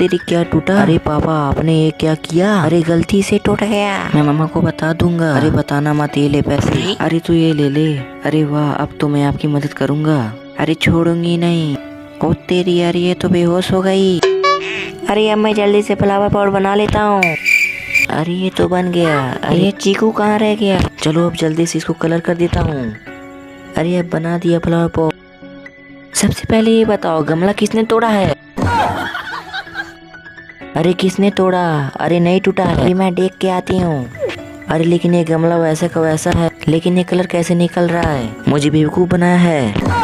तेरी क्या टूटा? अरे पापा आपने ये क्या किया? अरे गलती से टूट गया। मैं मम्मा को बता दूंगा। अरे बताना मत, ये ले पैसे। अरे तू ये ले ले। अरे वाह, अब तो मैं आपकी मदद करूंगा। अरे छोड़ूंगी नहीं। ओ तेरी यार, ये तो बेहोश हो गई। अरे अब मैं जल्दी से फ्लावर पॉट बना लेता हूँ। अरे ये तो बन गया। अरे ये चीकू कहाँ रह गया? चलो अब जल्दी से इसको कलर कर देता हूँ। अरे अब बना दिया फ्लावर पॉट। सबसे पहले ये बताओ, गमला किसने तोड़ा है? अरे किसने तोड़ा? अरे नहीं टूटा है। अरे मैं देख के आती हूँ। अरे लेकिन ये गमला वैसा का वैसा है, लेकिन ये कलर कैसे निकल रहा है? मुझे बेवकूफ बनाया है।